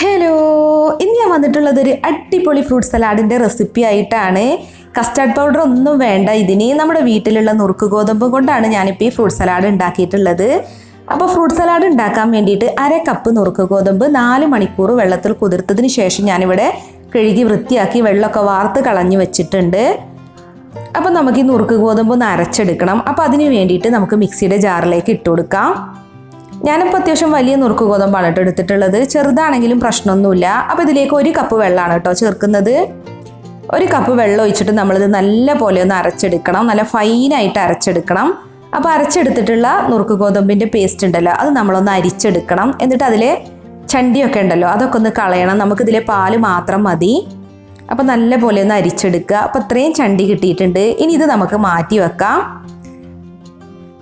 Hello, ഇന്ന് ഞാൻ വന്നിട്ടുള്ളത് ഒരു അടിപൊളി ഫ്രൂട്ട് സലാഡിൻ്റെ റെസിപ്പി ആയിട്ടാണ്. കസ്റ്റാർഡ് പൗഡർ ഒന്നും വേണ്ട ഇതിന്. നമ്മുടെ വീട്ടിലുള്ള നുറുക്ക് ഗോതമ്പ് കൊണ്ടാണ് ഞാനിപ്പോൾ ഈ ഫ്രൂട്ട് സലാഡ് ഉണ്ടാക്കിയിട്ടുള്ളത്. അപ്പോൾ ഫ്രൂട്ട് സലാഡ് ഉണ്ടാക്കാൻ വേണ്ടിയിട്ട് 1/2 കപ്പ് നുറുക്ക് ഗോതമ്പ് 4 മണിക്കൂർ വെള്ളത്തിൽ കുതിർത്തതിന് ശേഷം ഞാനിവിടെ കഴുകി വൃത്തിയാക്കി വെള്ളമൊക്കെ വാർത്ത് കളഞ്ഞു വെച്ചിട്ടുണ്ട്. അപ്പോൾ നമുക്ക് ഈ നുറുക്ക് ഗോതമ്പ് ഒന്ന് അരച്ചെടുക്കണം. അപ്പോൾ അതിന് വേണ്ടിയിട്ട് നമുക്ക് മിക്സിയുടെ ജാറിലേക്ക് ഇട്ട് കൊടുക്കാം. ഞാനിപ്പോൾ അത്യാവശ്യം വലിയ നുറുക്ക് ഗോതമ്പാണ് കേട്ടോ എടുത്തിട്ടുള്ളത്. ചെറുതാണെങ്കിലും പ്രശ്നമൊന്നുമില്ല. അപ്പോൾ ഇതിലേക്ക് 1 കപ്പ് വെള്ളമാണ് കേട്ടോ ചേർക്കുന്നത്. 1 കപ്പ് വെള്ളം ഒഴിച്ചിട്ട് നമ്മളിത് നല്ല പോലെ ഒന്ന് അരച്ചെടുക്കണം. നല്ല ഫൈനായിട്ട് അരച്ചെടുക്കണം. അപ്പോൾ അരച്ചെടുത്തിട്ടുള്ള നുറുക്ക് ഗോതമ്പിൻ്റെ പേസ്റ്റ് ഉണ്ടല്ലോ, അത് നമ്മളൊന്ന് അരിച്ചെടുക്കണം. എന്നിട്ട് അതിലെ ചണ്ടിയൊക്കെ ഉണ്ടല്ലോ അതൊക്കെ ഒന്ന് കളയണം. നമുക്കിതിലെ പാല് മാത്രം മതി. അപ്പോൾ നല്ല പോലെ ഒന്ന് അരിച്ചെടുക്കുക. അപ്പോൾ ഇത്രയും ചണ്ടി കിട്ടിയിട്ടുണ്ട്. ഇനി ഇത് നമുക്ക് മാറ്റി വെക്കാം.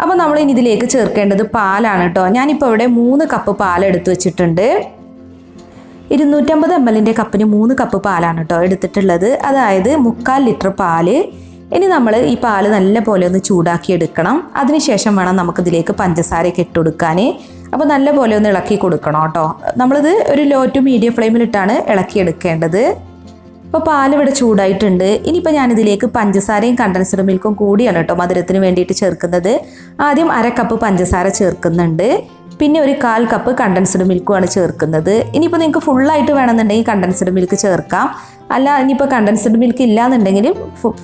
അപ്പോൾ നമ്മൾ ഇനി ഇതിലേക്ക് ചേർക്കേണ്ടത് പാലാണ് കേട്ടോ. ഞാനിപ്പോൾ ഇവിടെ 3 കപ്പ് പാൽ എടുത്ത് വെച്ചിട്ടുണ്ട്. 250 ml കപ്പിന് 3 കപ്പ് പാലാണ് കേട്ടോ എടുത്തിട്ടുള്ളത്. അതായത് 3/4 ലിറ്റർ പാല്. ഇനി നമ്മൾ ഈ പാല് നല്ല പോലെ ഒന്ന് ചൂടാക്കി എടുക്കണം. അതിനുശേഷം വേണം നമുക്കിതിലേക്ക് പഞ്ചസാരയൊക്കെ ഇട്ട് കൊടുക്കാൻ. അപ്പോൾ നല്ല പോലെ ഒന്ന് ഇളക്കി കൊടുക്കണം കേട്ടോ. നമ്മളിത് ഒരു ലോ ടു മീഡിയം ഫ്ലെയിമിലിട്ടാണ് ഇളക്കി എടുക്കേണ്ടത്. അപ്പോൾ പാലിവിടെ ചൂടായിട്ടുണ്ട്. ഇനിയിപ്പോൾ ഞാനിതിലേക്ക് പഞ്ചസാരയും കണ്ടൻസ്ഡ് മിൽക്കും കൂടിയാണ് കേട്ടോ മധുരത്തിന് വേണ്ടിയിട്ട് ചേർക്കുന്നത്. ആദ്യം 1/2 കപ്പ് പഞ്ചസാര ചേർക്കുന്നുണ്ട്. പിന്നെ ഒരു 1/4 കപ്പ് കണ്ടൻസ്ഡ് മിൽക്കുമാണ് ചേർക്കുന്നത്. ഇനിയിപ്പോൾ നിങ്ങൾക്ക് ഫുള്ളായിട്ട് വേണമെന്നുണ്ടെങ്കിൽ കണ്ടൻസ്ഡ് മിൽക്ക് ചേർക്കാം. അല്ല ഇനിയിപ്പോൾ കണ്ടൻസ്ഡ് മിൽക്ക് ഇല്ലാന്നുണ്ടെങ്കിൽ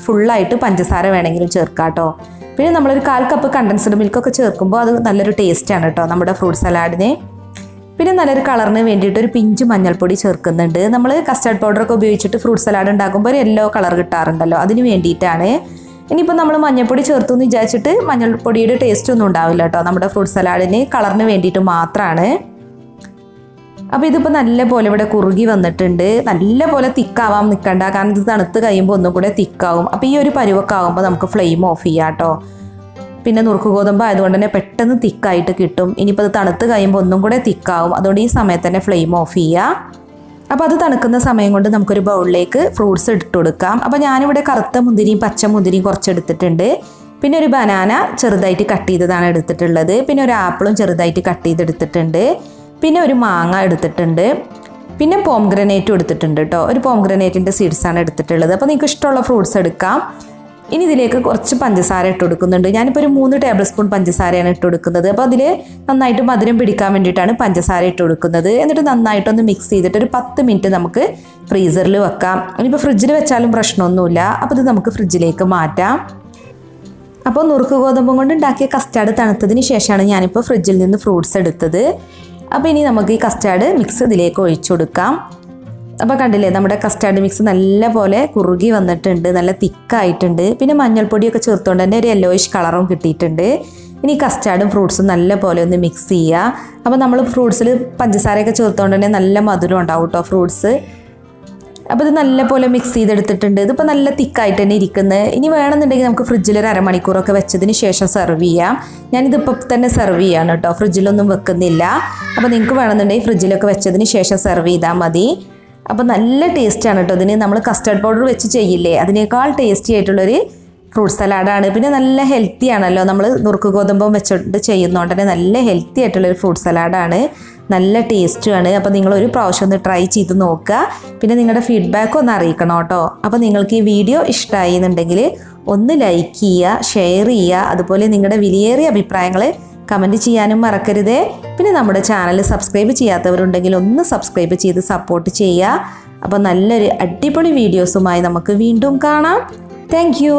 ഫുള്ളായിട്ട് പഞ്ചസാര വേണമെങ്കിലും ചേർക്കാം കേട്ടോ. പിന്നെ നമ്മളൊരു 1/4 കപ്പ് കണ്ടൻസ്ഡ് മിൽക്കൊക്കെ ചേർക്കുമ്പോൾ അത് നല്ലൊരു ടേസ്റ്റാണ് കേട്ടോ നമ്മുടെ ഫ്രൂട്ട് സലാഡിന്. പിന്നെ നല്ലൊരു കളറിന് വേണ്ടിയിട്ട് ഒരു പിഞ്ച് മഞ്ഞൾപ്പൊടി ചേർക്കുന്നുണ്ട്. നമ്മൾ കസ്റ്റാർഡ് പൗഡറൊക്കെ ഉപയോഗിച്ചിട്ട് ഫ്രൂട്ട് സലാഡ് ഉണ്ടാക്കുമ്പോൾ ഒരു യെല്ലോ കളർ കിട്ടാറുണ്ടല്ലോ, അതിന് വേണ്ടിയിട്ടാണ്. ഇനിയിപ്പോൾ നമ്മൾ മഞ്ഞൾപ്പൊടി ചേർത്തു എന്ന് വിചാരിച്ചിട്ട് മഞ്ഞൾപ്പൊടിയുടെ ടേസ്റ്റ് ഒന്നും ഉണ്ടാവില്ല കേട്ടോ. നമ്മുടെ ഫ്രൂട്ട് സലാഡിന് കളറിന് വേണ്ടിയിട്ട് മാത്രമാണ്. അപ്പോൾ ഇതിപ്പോൾ നല്ല പോലെ ഇവിടെ കുറുകി വന്നിട്ടുണ്ട്. നല്ല പോലെ തിക്കാവാൻ നിൽക്കണ്ട, കാരണം ഇത് തണുത്ത് കഴിയുമ്പോൾ ഒന്നും കൂടെ തിക്കാവും. അപ്പോൾ ഈ ഒരു പരുവൊക്കെ ആകുമ്പോൾ നമുക്ക് ഫ്ലെയിം ഓഫ് ചെയ്യാം കേട്ടോ. പിന്നെ നുറുക്ക് ഗോതമ്പ് ആയതുകൊണ്ട് തന്നെ പെട്ടെന്ന് തിക്കായിട്ട് കിട്ടും. ഇനിയിപ്പോൾ അത് തണുത്ത് കഴിയുമ്പോൾ ഒന്നും കൂടെ തിക്കാവും. അതുകൊണ്ട് ഈ സമയത്ത് തന്നെ ഫ്ലെയിം ഓഫ് ചെയ്യുക. അപ്പോൾ അത് തണുക്കുന്ന സമയം കൊണ്ട് നമുക്കൊരു ബൗളിലേക്ക് ഫ്രൂട്ട്സ് ഇട്ട് കൊടുക്കാം. അപ്പോൾ ഞാനിവിടെ കറുത്ത മുന്തിരിയും പച്ച മുന്തിരിയും കുറച്ച് എടുത്തിട്ടുണ്ട്. പിന്നെ ഒരു ബനാന ചെറുതായിട്ട് കട്ട് ചെയ്തതാണ് എടുത്തിട്ടുള്ളത്. പിന്നെ ഒരു ആപ്പിളും ചെറുതായിട്ട് കട്ട് ചെയ്തെടുത്തിട്ടുണ്ട്. പിന്നെ ഒരു മാങ്ങ എടുത്തിട്ടുണ്ട്. പിന്നെ പോംഗ്രനേറ്റും എടുത്തിട്ടുണ്ട് കേട്ടോ. ഒരു പോംഗ്രനേറ്റിൻ്റെ സീഡ്സാണ് എടുത്തിട്ടുള്ളത്. അപ്പോൾ നിങ്ങൾക്ക് ഇഷ്ടമുള്ള ഫ്രൂട്ട്സ് എടുക്കാം. ഇനി ഇതിലേക്ക് കുറച്ച് പഞ്ചസാര ഇട്ട് കൊടുക്കുന്നുണ്ട്. ഞാനിപ്പോൾ ഒരു 3 ടേബിൾ സ്പൂൺ പഞ്ചസാരയാണ് ഇട്ട് കൊടുക്കുന്നത്. അപ്പോൾ അതിൽ നന്നായിട്ട് മധുരം പിടിക്കാൻ വേണ്ടിയിട്ടാണ് പഞ്ചസാര ഇട്ട് കൊടുക്കുന്നത്. എന്നിട്ട് നന്നായിട്ടൊന്ന് മിക്സ് ചെയ്തിട്ട് ഒരു 10 മിനിറ്റ് നമുക്ക് ഫ്രീസറിൽ വെക്കാം. ഇനിയിപ്പോൾ ഫ്രിഡ്ജിൽ വെച്ചാലും പ്രശ്നമൊന്നുമില്ല. അപ്പോൾ ഇത് നമുക്ക് ഫ്രിഡ്ജിലേക്ക് മാറ്റാം. അപ്പോൾ നുറുക്ക് ഗോതമ്പും കൊണ്ട് ഉണ്ടാക്കിയ കസ്റ്റാർഡ് തണുത്തതിന് ശേഷമാണ് ഞാനിപ്പോൾ ഫ്രിഡ്ജിൽ നിന്ന് ഫ്രൂട്ട്സ് എടുത്തത്. അപ്പോൾ ഇനി നമുക്ക് ഈ കസ്റ്റാർഡ് മിക്സ് ഇതിലേക്ക് ഒഴിച്ചു കൊടുക്കാം. അപ്പോൾ കണ്ടില്ലേ, നമ്മുടെ കസ്റ്റാർഡ് മിക്സ് നല്ല പോലെ കുറുകി വന്നിട്ടുണ്ട്, നല്ല തിക്കായിട്ടുണ്ട്. പിന്നെ മഞ്ഞൾപ്പൊടിയൊക്കെ ചേർത്തുകൊണ്ട് തന്നെ ഒരു യെല്ലോയിഷ് കളറും കിട്ടിയിട്ടുണ്ട്. ഇനി കസ്റ്റാർഡും ഫ്രൂട്ട്സും നല്ല പോലെ ഒന്ന് മിക്സ് ചെയ്യുക. അപ്പോൾ നമ്മൾ ഫ്രൂട്ട്സിൽ പഞ്ചസാരയൊക്കെ ചേർത്തുകൊണ്ട് തന്നെ നല്ല മധുരം ഉണ്ടാവും കേട്ടോ ഫ്രൂട്ട്സ്. അപ്പോൾ ഇത് നല്ല പോലെ മിക്സ് ചെയ്തെടുത്തിട്ടുണ്ട്. ഇതിപ്പോൾ നല്ല തിക്കായിട്ട് തന്നെ ഇരിക്കുന്നത്. ഇനി വേണമെന്നുണ്ടെങ്കിൽ നമുക്ക് ഫ്രിഡ്ജിൽ ഒരു അരമണിക്കൂറൊക്കെ വെച്ചതിന് ശേഷം സെർവ് ചെയ്യാം. ഞാനിതിപ്പോൾ തന്നെ സെർവ് ചെയ്യാണ് കേട്ടോ, ഫ്രിഡ്ജിലൊന്നും വെക്കുന്നില്ല. അപ്പോൾ നിങ്ങൾക്ക് വേണമെന്നുണ്ടെങ്കിൽ ഫ്രിഡ്ജിലൊക്കെ വെച്ചതിന് ശേഷം സെർവ് ചെയ്താൽ മതി. അപ്പോൾ നല്ല ടേസ്റ്റാണ് കേട്ടോ ഇതിന്. നമ്മൾ കസ്റ്റാർഡ് പൗഡർ വെച്ച് ചെയ്യില്ലേ, അതിനേക്കാൾ ടേസ്റ്റി ആയിട്ടുള്ളൊരു ഫ്രൂട്ട് സലാഡാണ്. പിന്നെ നല്ല ഹെൽത്തി ആണല്ലോ, നമ്മൾ നുറുക്ക് ഗോതമ്പം വെച്ചിട്ട് ചെയ്യുന്നതുകൊണ്ട് തന്നെ നല്ല ഹെൽത്തി ആയിട്ടുള്ളൊരു ഫ്രൂട്ട് സലാഡാണ്. നല്ല ടേസ്റ്റുമാണ്. അപ്പോൾ നിങ്ങളൊരു പ്രാവശ്യം ഒന്ന് ട്രൈ ചെയ്ത് നോക്കുക. പിന്നെ നിങ്ങളുടെ ഫീഡ്ബാക്ക് ഒന്ന് അറിയിക്കണം കേട്ടോ. അപ്പോൾ നിങ്ങൾക്ക് ഈ വീഡിയോ ഇഷ്ടമായി എന്നുണ്ടെങ്കിൽ ഒന്ന് ലൈക്ക് ചെയ്യുക, ഷെയർ ചെയ്യുക. അതുപോലെ നിങ്ങളുടെ വിലയേറിയ അഭിപ്രായങ്ങൾ കമൻറ്റ് ചെയ്യാനും മറക്കരുതേ. പിന്നെ നമ്മുടെ ചാനൽ സബ്സ്ക്രൈബ് ചെയ്യാത്തവരുണ്ടെങ്കിൽ ഒന്ന് സബ്സ്ക്രൈബ് ചെയ്ത് സപ്പോർട്ട് ചെയ്യുക. അപ്പോൾ നല്ലൊരു അടിപൊളി വീഡിയോസുമായി നമുക്ക് വീണ്ടും കാണാം. Thank you.